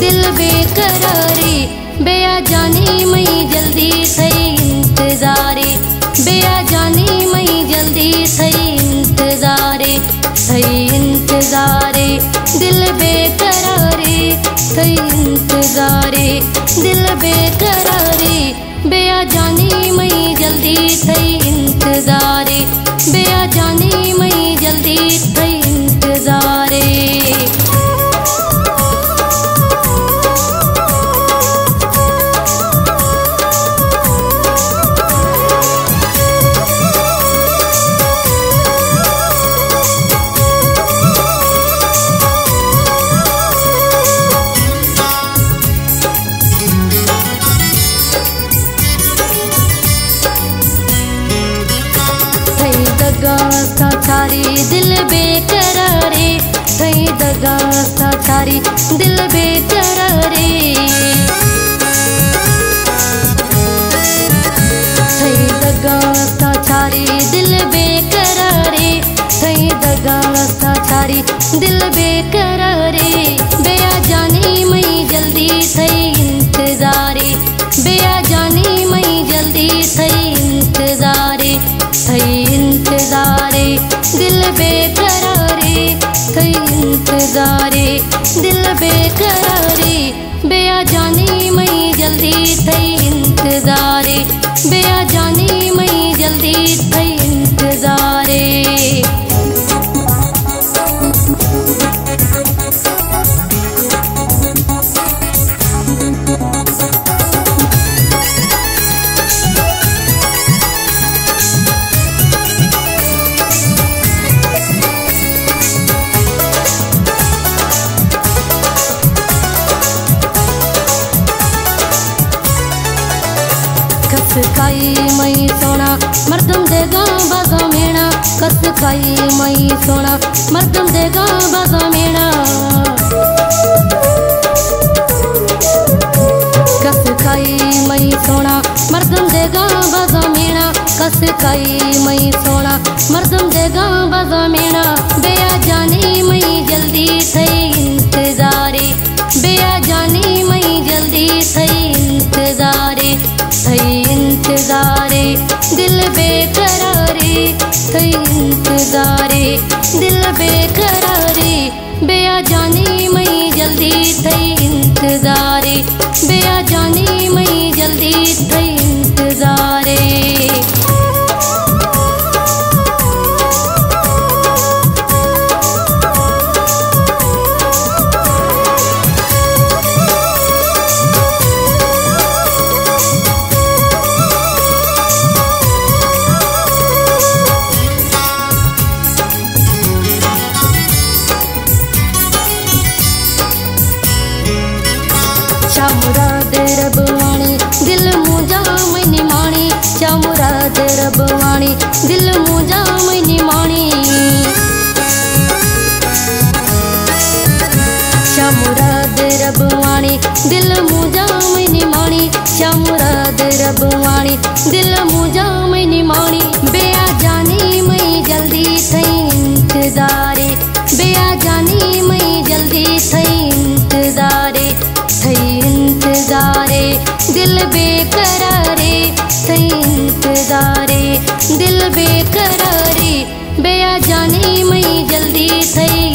दिल बेकरारी बेया जानी मई जल्दी थई इंतजारे बेया जानी मई जल्दी थई इंतजारे दिल बेकरारी थई इंतजारे दिल बेकरारी बेया जानी मई जल्दी थई इंतजारे बेया जानी मई जल्दी थई इंतजारे। दगा छारी दिल बेकरारे थई दगा छारी दिल बेकरारे थई दगा छारी दिल बेकरारे थई दगा छारी दिल बेकरारे बेया जानी मई जल्दी थई इंतजारे बेया जानी मई जल्दी थई इंतजारे दिल बेकरारे थई इंतजारे दिल बेकरारे बेया जानी मई जल्दी थई इंतजारे बेया जानी मई जल्दी थई इंतजारे। कस खाई मई सोना मर्दम देगा बाजा मेना कस खाई मई सोना मर्दम देगा बाजा मेना कस खाई मई सोना मर्दम देगा बाजा मेना कस खाई मई सोना मर्दम देगा बाजा मेना बेया जानी मई जल्दी थई इंतजारे बेया जानी मई जल्दी थई इंतजारे दिल बेकरारे थई इंतजारे दिल बेकरारे बेया जानी मई जल्दी थई इंतजारे बेया जानी मई जल्दी थई इंतजारे। मुराद रब वाणी दिल मुझा मैनी माणी मुराद रब वाणी दिल मुझा मैनी माणी मुराद रब वाणी दिल मुझा मैनी माणी मुराद रब वाणी दिल मुझा मैनी माणी बेया जानी मई जल्दी थई इंतजारे बेया जानी मई जल्दी थई इंतजारे दिल बेकरारे थई इंतजारे दिल बेकरारे बेया जानी मई जल्दी थई